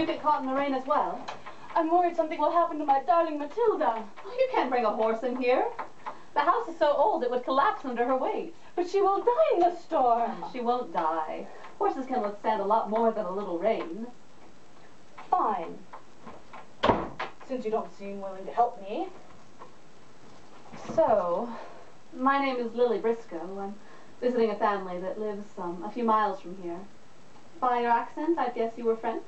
you get caught in the rain as well? I'm worried something will happen to my darling Matilda. Oh, you can't bring a horse in here. The house is so old it would collapse under her weight. But she will die in the storm. She won't die. Horses can withstand a lot more than a little rain. Fine. Since you don't seem willing to help me. So, my name is Lily Briscoe. I'm visiting a family that lives a few miles from here. By your accent, I'd guess you were French.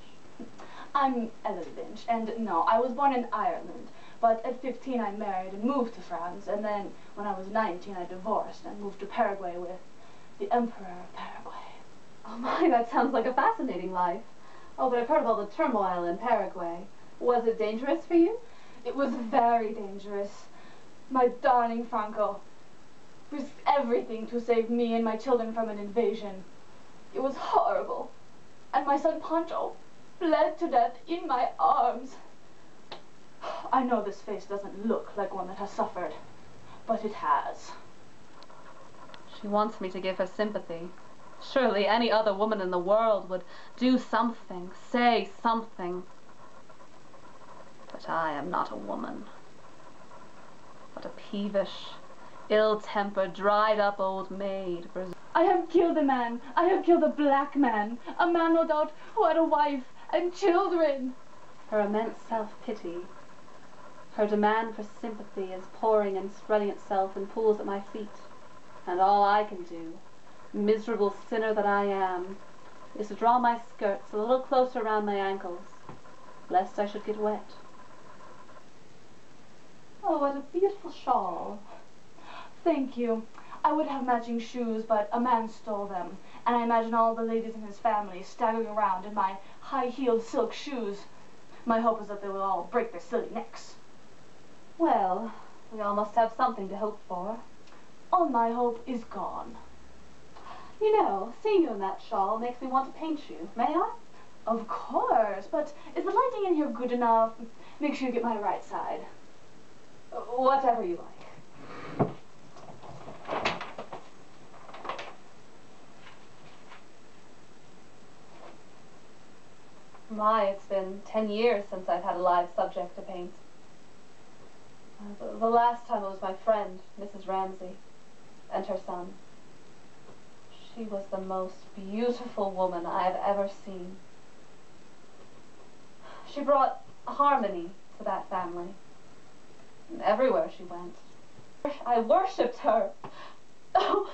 I'm Ella Lynch, and no, I was born in Ireland. But at 15 I married and moved to France, and then when I was 19 I divorced and moved to Paraguay with the Emperor of Paraguay. Oh my, that sounds like a fascinating life. Oh, but I've heard of all the turmoil in Paraguay. Was it dangerous for you? It was very dangerous. My darling Franco risked everything to save me and my children from an invasion. It was horrible. And my son Pancho bled to death in my arms. I know this face doesn't look like one that has suffered, but it has. She wants me to give her sympathy. Surely any other woman in the world would do something, say something. But I am not a woman, but a peevish, ill-tempered, dried-up old maid. I have killed a man. I have killed a black man. A man, no doubt, who had a wife and children. Her immense self-pity, her demand for sympathy is pouring and spreading itself in pools at my feet. And all I can do, miserable sinner that I am, is to draw my skirts a little closer around my ankles, lest I should get wet. Oh, what a beautiful shawl. Thank you. I would have matching shoes, but a man stole them. And I imagine all the ladies in his family staggering around in my high-heeled silk shoes. My hope is that they will all break their silly necks. Well, we all must have something to hope for. All my hope is gone. You know, seeing you in that shawl makes me want to paint you. May I? Of course, but is the lighting in here good enough? Make sure you get my right side. Whatever you like. My, it's been 10 years since I've had a live subject to paint. The last time it was my friend, Mrs. Ramsey, and her son. She was the most beautiful woman I have ever seen. She brought harmony to that family. And everywhere she went. I worshipped her. Oh,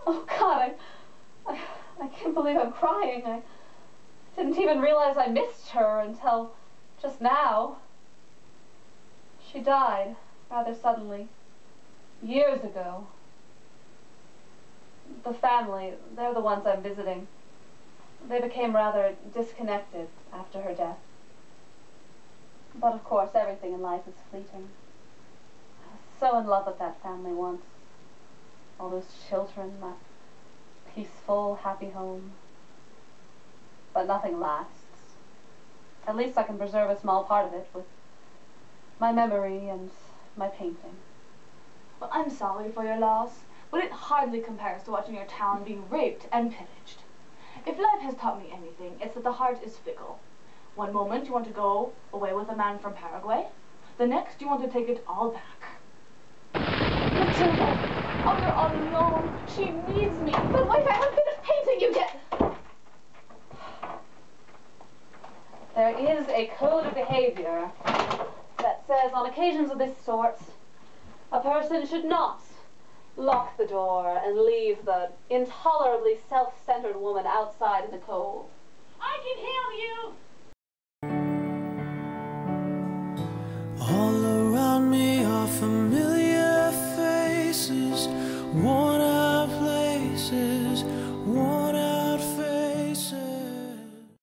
oh God, I can't believe I'm crying. I didn't even realize I missed her until just now. She died rather suddenly, years ago. The family, they're the ones I'm visiting. They became rather disconnected after her death. But of course, everything in life is fleeting. I was so in love with that family once. All those children, that peaceful, happy home. But nothing lasts. At least I can preserve a small part of it with my memory and my painting. Well, I'm sorry for your loss, but it hardly compares to watching your town being raped and pillaged. If life has taught me anything, it's that the heart is fickle. One moment you want to go away with a man from Paraguay, the next you want to take it all back. Matilda! Oh, you're all alone. She needs me. But wait, I haven't finished painting you yet! There is a code of behavior that says on occasions of this sort, a person should not lock the door and leave the intolerably self-centered woman outside in the cold. I can heal you!